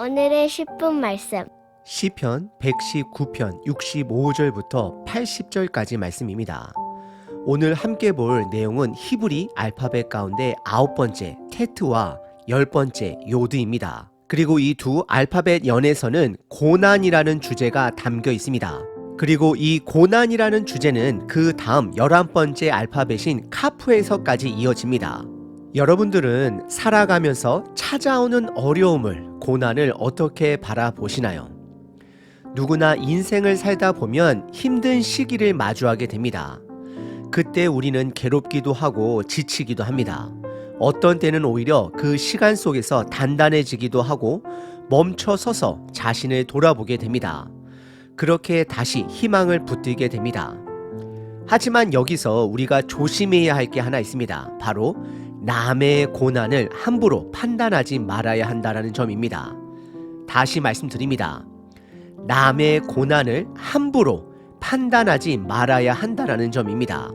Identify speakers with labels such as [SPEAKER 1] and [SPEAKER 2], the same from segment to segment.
[SPEAKER 1] 오늘의 10분 말씀.
[SPEAKER 2] 시편 119편 65절부터 80절까지 말씀입니다. 오늘 함께 볼 내용은 히브리 알파벳 가운데 9번째 테트와 10번째 요드입니다. 그리고 이 두 알파벳 연에서는 고난이라는 주제가 담겨 있습니다. 그리고 이 고난이라는 주제는 그 다음 11번째 알파벳인 카프에서까지 이어집니다. 여러분들은 살아가면서 찾아오는 어려움을, 고난을 어떻게 바라보시나요? 누구나 인생을 살다 보면 힘든 시기를 마주하게 됩니다. 그때 우리는 괴롭기도 하고 지치기도 합니다. 어떤 때는 오히려 그 시간 속에서 단단해지기도 하고 멈춰 서서 자신을 돌아보게 됩니다. 그렇게 다시 희망을 붙들게 됩니다. 하지만 여기서 우리가 조심해야 할 게 하나 있습니다. 바로 남의 고난을 함부로 판단하지 말아야 한다는 점입니다. 다시 말씀드립니다. 남의 고난을 함부로 판단하지 말아야 한다는 점입니다.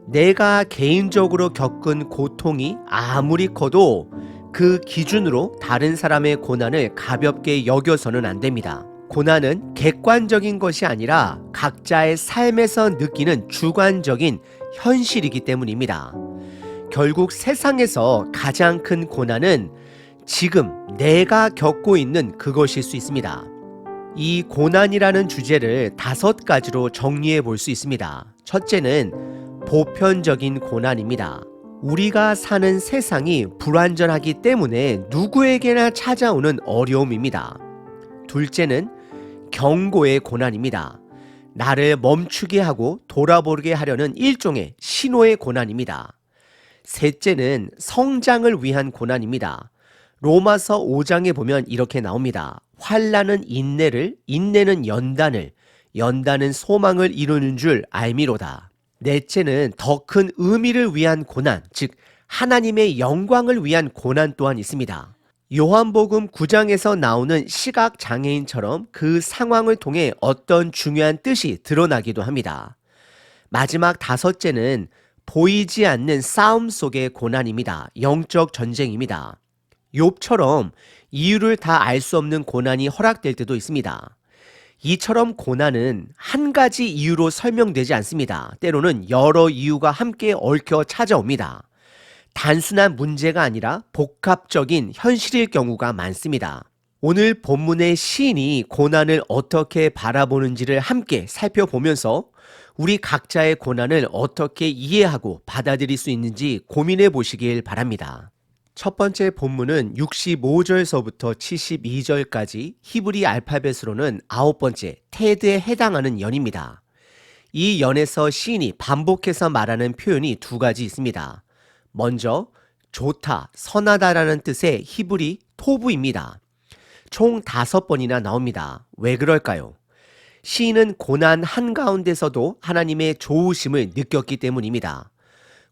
[SPEAKER 2] 내가 개인적으로 겪은 고통이 아무리 커도 그 기준으로 다른 사람의 고난을 가볍게 여겨서는 안 됩니다. 고난은 객관적인 것이 아니라 각자의 삶에서 느끼는 주관적인 현실이기 때문입니다. 결국 세상에서 가장 큰 고난은 지금 내가 겪고 있는 그것일 수 있습니다. 이 고난이라는 주제를 5가지로 정리해 볼 수 있습니다. 첫째는 보편적인 고난입니다. 우리가 사는 세상이 불완전하기 때문에 누구에게나 찾아오는 어려움입니다. 둘째는 경고의 고난입니다. 나를 멈추게 하고 돌아보게 하려는 일종의 신호의 고난입니다. 셋째는 성장을 위한 고난입니다. 로마서 5장에 보면 이렇게 나옵니다. 환난은 인내를, 인내는 연단을, 연단은 소망을 이루는 줄 알미로다. 넷째는 더 큰 의미를 위한 고난, 즉 하나님의 영광을 위한 고난 또한 있습니다. 요한복음 9장에서 나오는 시각장애인처럼 그 상황을 통해 어떤 중요한 뜻이 드러나기도 합니다. 마지막 5째는 보이지 않는 싸움 속의 고난입니다. 영적 전쟁입니다. 욥처럼 이유를 다 알 수 없는 고난이 허락될 때도 있습니다. 이처럼 고난은 한 가지 이유로 설명되지 않습니다. 때로는 여러 이유가 함께 얽혀 찾아옵니다. 단순한 문제가 아니라 복합적인 현실일 경우가 많습니다. 오늘 본문의 시인이 고난을 어떻게 바라보는지를 함께 살펴보면서 우리 각자의 고난을 어떻게 이해하고 받아들일 수 있는지 고민해 보시길 바랍니다. 첫 번째 본문은 65절서부터 72절까지 히브리 알파벳으로는 9번째 테드에 해당하는 연입니다. 이 연에서 시인이 반복해서 말하는 표현이 2가지 있습니다. 먼저 좋다, 선하다라는 뜻의 히브리 토브입니다. 총 5번이나 나옵니다. 왜 그럴까요? 시인은 고난 한가운데서도 하나님의 좋으심을 느꼈기 때문입니다.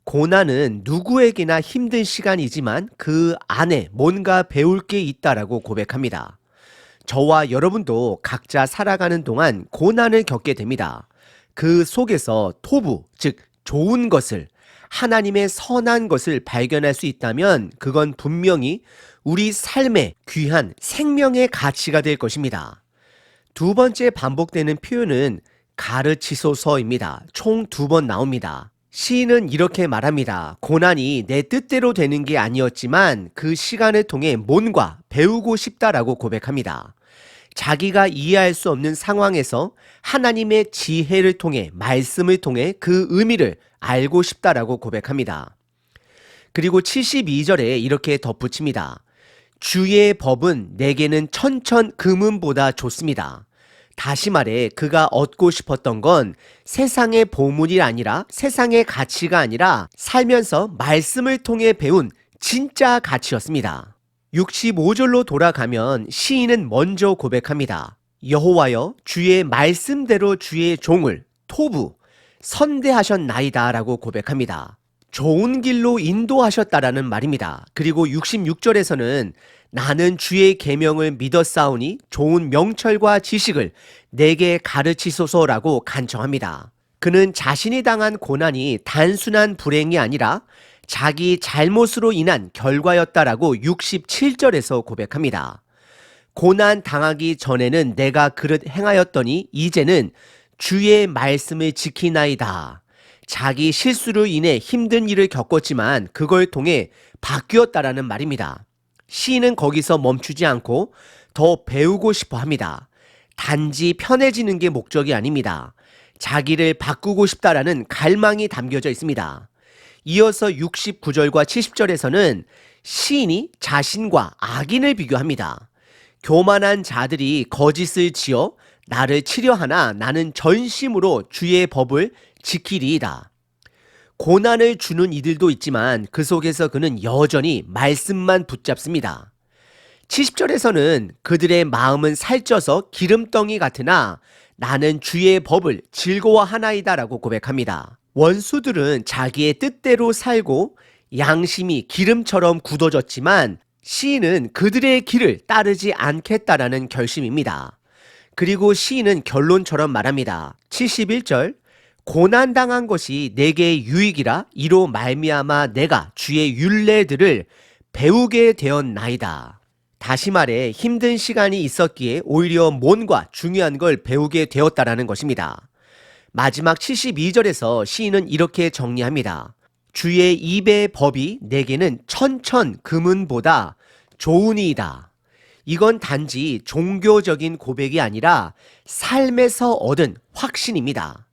[SPEAKER 2] 고난은 누구에게나 힘든 시간이지만 그 안에 뭔가 배울 게 있다라고 고백합니다. 저와 여러분도 각자 살아가는 동안 고난을 겪게 됩니다. 그 속에서 토부, 즉 좋은 것을, 하나님의 선한 것을 발견할 수 있다면 그건 분명히 우리 삶의 귀한 생명의 가치가 될 것입니다. 2번째 반복되는 표현은 가르치소서입니다. 총 2번 나옵니다. 시인은 이렇게 말합니다. 고난이 내 뜻대로 되는 게 아니었지만 그 시간을 통해 뭔가 배우고 싶다라고 고백합니다. 자기가 이해할 수 없는 상황에서 하나님의 지혜를 통해, 말씀을 통해 그 의미를 알고 싶다라고 고백합니다. 그리고 72절에 이렇게 덧붙입니다. 주의 법은 내게는 천천 금은보다 좋습니다. 다시 말해 그가 얻고 싶었던 건 세상의 보물이 아니라, 세상의 가치가 아니라 살면서 말씀을 통해 배운 진짜 가치였습니다. 65절로 돌아가면 시인은 먼저 고백합니다. 여호와여 주의 말씀대로 주의 종을 토부 선대하셨나이다 라고 고백합니다. 좋은 길로 인도하셨다라는 말입니다. 그리고 66절에서는 나는 주의 계명을 믿었사오니 좋은 명철과 지식을 내게 가르치소서라고 간청합니다. 그는 자신이 당한 고난이 단순한 불행이 아니라 자기 잘못으로 인한 결과였다라고 67절에서 고백합니다. 고난 당하기 전에는 내가 그릇 행하였더니 이제는 주의 말씀을 지키나이다. 자기 실수로 인해 힘든 일을 겪었지만 그걸 통해 바뀌었다라는 말입니다. 시인은 거기서 멈추지 않고 더 배우고 싶어 합니다. 단지 편해지는 게 목적이 아닙니다. 자기를 바꾸고 싶다라는 갈망이 담겨져 있습니다. 이어서 69절과 70절에서는 시인이 자신과 악인을 비교합니다. 교만한 자들이 거짓을 지어 나를 치려하나 나는 전심으로 주의 법을 지키리이다. 고난을 주는 이들도 있지만 그 속에서 그는 여전히 말씀만 붙잡습니다. 70절에서는 그들의 마음은 살쪄서 기름덩이 같으나 나는 주의 법을 즐거워하나이다 라고 고백합니다. 원수들은 자기의 뜻대로 살고 양심이 기름처럼 굳어졌지만 시인은 그들의 길을 따르지 않겠다라는 결심입니다. 그리고 시인은 결론처럼 말합니다. 71절 고난당한 것이 내게 유익이라 이로 말미암아 내가 주의 율례들을 배우게 되었나이다. 다시 말해 힘든 시간이 있었기에 오히려 뭔가 중요한 걸 배우게 되었다라는 것입니다. 마지막 72절에서 시인은 이렇게 정리합니다. 주의 입의 법이 내게는 천천 금은보다 좋으니이다. 이건 단지 종교적인 고백이 아니라 삶에서 얻은 확신입니다.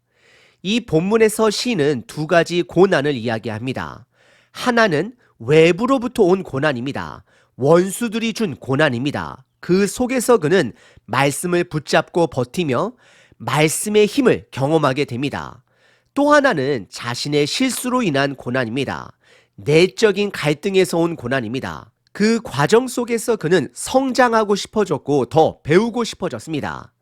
[SPEAKER 2] 이 본문에서 시인은 두 가지 고난을 이야기합니다. 하나는 외부로부터 온 고난입니다. 원수들이 준 고난입니다. 그 속에서 그는 말씀을 붙잡고 버티며 말씀의 힘을 경험하게 됩니다. 또 하나는 자신의 실수로 인한 고난입니다. 내적인 갈등에서 온 고난입니다. 그 과정 속에서 그는 성장하고 싶어졌고 더 배우고 싶어졌습니다.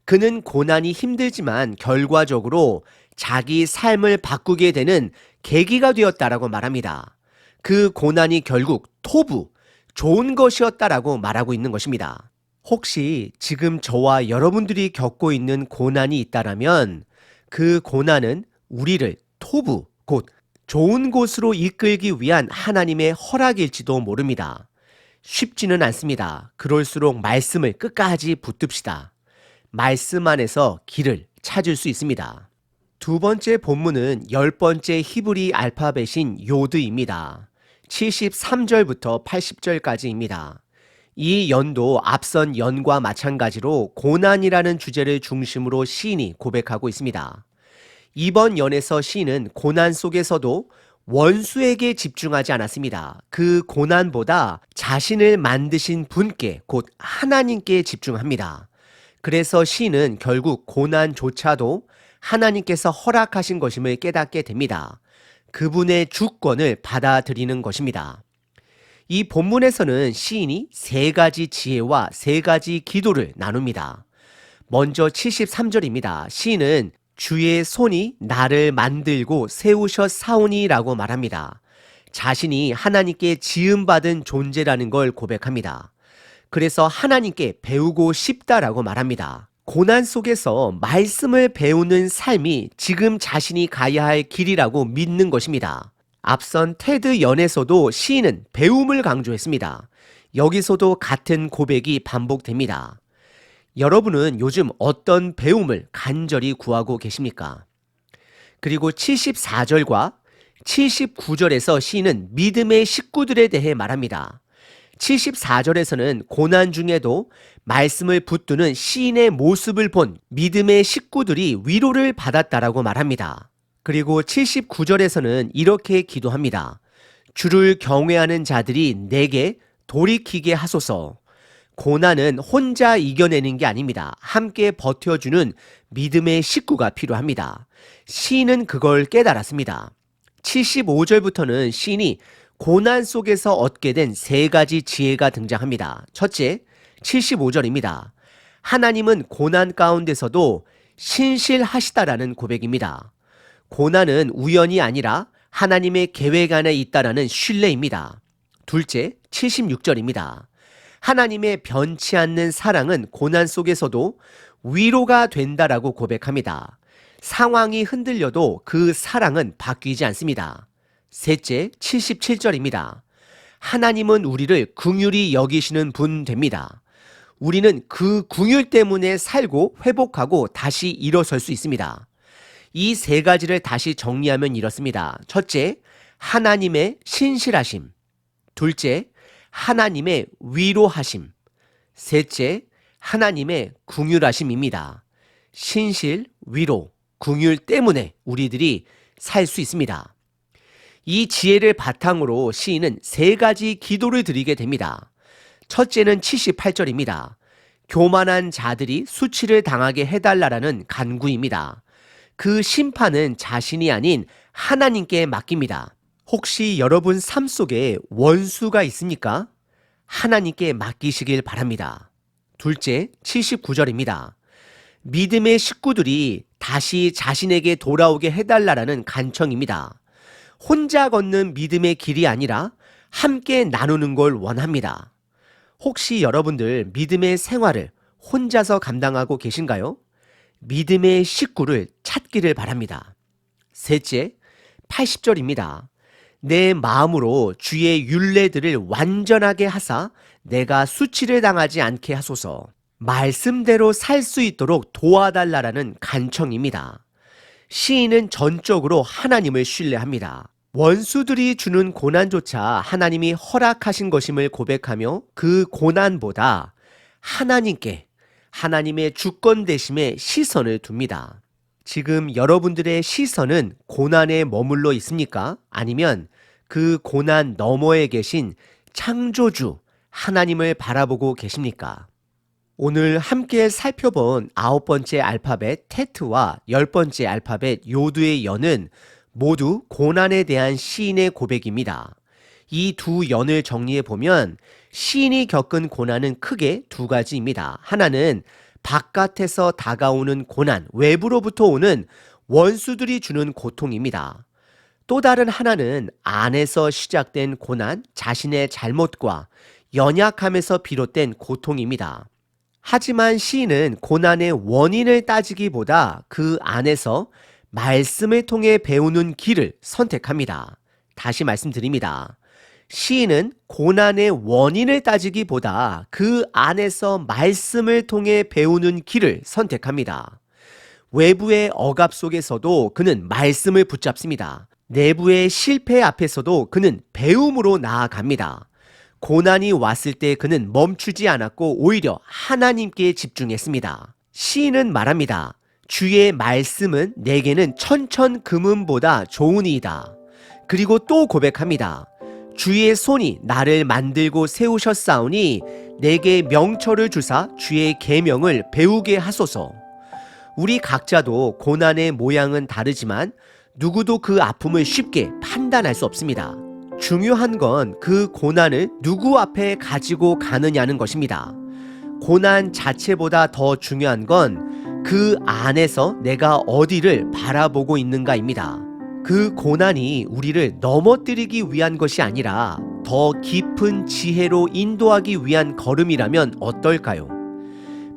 [SPEAKER 2] 그는 고난이 힘들지만 결과적으로 자기 삶을 바꾸게 되는 계기가 되었다라고 말합니다. 그 고난이 결국 토부, 좋은 것이었다라고 말하고 있는 것입니다. 혹시 지금 저와 여러분들이 겪고 있는 고난이 있다라면 그 고난은 우리를 토부, 곧 좋은 곳으로 이끌기 위한 하나님의 허락일지도 모릅니다. 쉽지는 않습니다. 그럴수록 말씀을 끝까지 붙듭시다. 말씀 안에서 길을 찾을 수 있습니다. 두 번째 본문은 10번째 히브리 알파벳인 요드입니다. 73절부터 80절까지입니다. 이 연도 앞선 연과 마찬가지로 고난이라는 주제를 중심으로 시인이 고백하고 있습니다. 이번 연에서 시인은 고난 속에서도 원수에게 집중하지 않았습니다. 그 고난보다 자신을 만드신 분께 곧 하나님께 집중합니다. 그래서 시인은 결국 고난조차도 하나님께서 허락하신 것임을 깨닫게 됩니다. 그분의 주권을 받아들이는 것입니다. 이 본문에서는 시인이 세 가지 지혜와 세 가지 기도를 나눕니다. 먼저 73절입니다. 시인은 주의 손이 나를 만들고 세우셨사오니라고 말합니다. 자신이 하나님께 지음받은 존재라는 걸 고백합니다. 그래서 하나님께 배우고 싶다라고 말합니다. 고난 속에서 말씀을 배우는 삶이 지금 자신이 가야 할 길이라고 믿는 것입니다. 앞선 테드 연에서도 시인은 배움을 강조했습니다. 여기서도 같은 고백이 반복됩니다. 여러분은 요즘 어떤 배움을 간절히 구하고 계십니까? 그리고 74절과 79절에서 시인은 믿음의 식구들에 대해 말합니다. 74절에서는 고난 중에도 말씀을 붙드는 시인의 모습을 본 믿음의 식구들이 위로를 받았다라고 말합니다. 그리고 79절에서는 이렇게 기도합니다. 주를 경외하는 자들이 내게 돌이키게 하소서. 고난은 혼자 이겨내는 게 아닙니다. 함께 버텨주는 믿음의 식구가 필요합니다. 시인은 그걸 깨달았습니다. 75절부터는 시인이 고난 속에서 얻게 된 세 가지 지혜가 등장합니다. 첫째, 75절입니다. 하나님은 고난 가운데서도 신실하시다라는 고백입니다. 고난은 우연이 아니라 하나님의 계획 안에 있다라는 신뢰입니다. 둘째, 76절입니다. 하나님의 변치 않는 사랑은 고난 속에서도 위로가 된다라고 고백합니다. 상황이 흔들려도 그 사랑은 바뀌지 않습니다. 셋째, 77절입니다. 하나님은 우리를 긍휼히 여기시는 분 됩니다. 우리는 그 궁율 때문에 살고 회복하고 다시 일어설 수 있습니다. 이 세 가지를 다시 정리하면 이렇습니다. 첫째, 하나님의 신실하심. 둘째, 하나님의 위로하심. 셋째, 하나님의 궁율하심입니다. 신실, 위로, 궁율 때문에 우리들이 살 수 있습니다. 이 지혜를 바탕으로 시인은 세 가지 기도를 드리게 됩니다. 첫째는 78절입니다. 교만한 자들이 수치를 당하게 해달라라는 간구입니다. 그 심판은 자신이 아닌 하나님께 맡깁니다. 혹시 여러분 삶 속에 원수가 있습니까? 하나님께 맡기시길 바랍니다. 둘째, 79절입니다. 믿음의 식구들이 다시 자신에게 돌아오게 해달라라는 간청입니다. 혼자 걷는 믿음의 길이 아니라 함께 나누는 걸 원합니다. 혹시 여러분들 믿음의 생활을 혼자서 감당하고 계신가요? 믿음의 식구를 찾기를 바랍니다. 셋째, 80절입니다. 내 마음으로 주의 율례들을 완전하게 하사 내가 수치를 당하지 않게 하소서. 말씀대로 살 수 있도록 도와달라라는 간청입니다. 시인은 전적으로 하나님을 신뢰합니다. 원수들이 주는 고난조차 하나님이 허락하신 것임을 고백하며 그 고난보다 하나님께 하나님의 주권 되심에 시선을 둡니다. 지금 여러분들의 시선은 고난에 머물러 있습니까? 아니면 그 고난 너머에 계신 창조주 하나님을 바라보고 계십니까? 오늘 함께 살펴본 9번째 알파벳 테트와 10번째 알파벳 요드의 연은 모두 고난에 대한 시인의 고백입니다. 이 두 연을 정리해 보면 시인이 겪은 고난은 크게 두 가지입니다. 하나는 바깥에서 다가오는 고난, 외부로부터 오는 원수들이 주는 고통입니다. 또 다른 하나는 안에서 시작된 고난, 자신의 잘못과 연약함에서 비롯된 고통입니다. 하지만 시인은 고난의 원인을 따지기보다 그 안에서 말씀을 통해 배우는 길을 선택합니다. 다시 말씀드립니다. 시인은 고난의 원인을 따지기보다 그 안에서 말씀을 통해 배우는 길을 선택합니다. 외부의 억압 속에서도 그는 말씀을 붙잡습니다. 내부의 실패 앞에서도 그는 배움으로 나아갑니다. 고난이 왔을 때 그는 멈추지 않았고 오히려 하나님께 집중했습니다. 시인은 말합니다. 주의 말씀은 내게는 천천금은보다 좋으니이다. 그리고 또 고백합니다. 주의 손이 나를 만들고 세우셨사오니 내게 명철을 주사 주의 계명을 배우게 하소서. 우리 각자도 고난의 모양은 다르지만 누구도 그 아픔을 쉽게 판단할 수 없습니다. 중요한 건 그 고난을 누구 앞에 가지고 가느냐는 것입니다. 고난 자체보다 더 중요한 건 그 안에서 내가 어디를 바라보고 있는가입니다. 그 고난이 우리를 넘어뜨리기 위한 것이 아니라 더 깊은 지혜로 인도하기 위한 걸음이라면 어떨까요?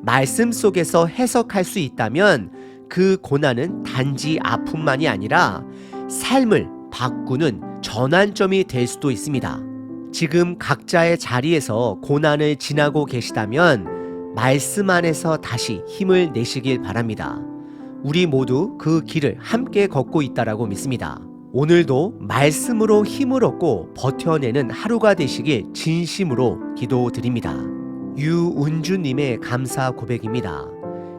[SPEAKER 2] 말씀 속에서 해석할 수 있다면 그 고난은 단지 아픔만이 아니라 삶을 바꾸는 전환점이 될 수도 있습니다. 지금 각자의 자리에서 고난을 지나고 계시다면 말씀 안에서 다시 힘을 내시길 바랍니다. 우리 모두 그 길을 함께 걷고 있다라고 믿습니다. 오늘도 말씀으로 힘을 얻고 버텨내는 하루가 되시길 진심으로 기도드립니다. 유운주님의 감사 고백입니다.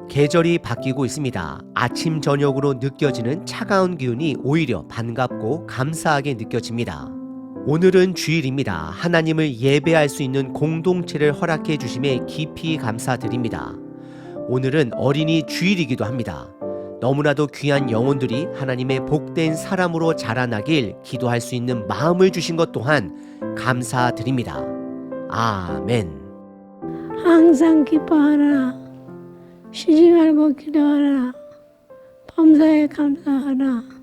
[SPEAKER 2] 계절이 바뀌고 있습니다. 아침 저녁으로 느껴지는 차가운 기운이 오히려 반갑고 감사하게 느껴집니다. 오늘은 주일입니다. 하나님을 예배할 수 있는 공동체를 허락해 주심에 깊이 감사드립니다. 오늘은 어린이 주일이기도 합니다. 너무나도 귀한 영혼들이 하나님의 복된 사람으로 자라나길 기도할 수 있는 마음을 주신 것 또한 감사드립니다. 아멘.
[SPEAKER 3] 항상 기뻐하라. 쉬지 말고 기도하라. 범사에 감사하라.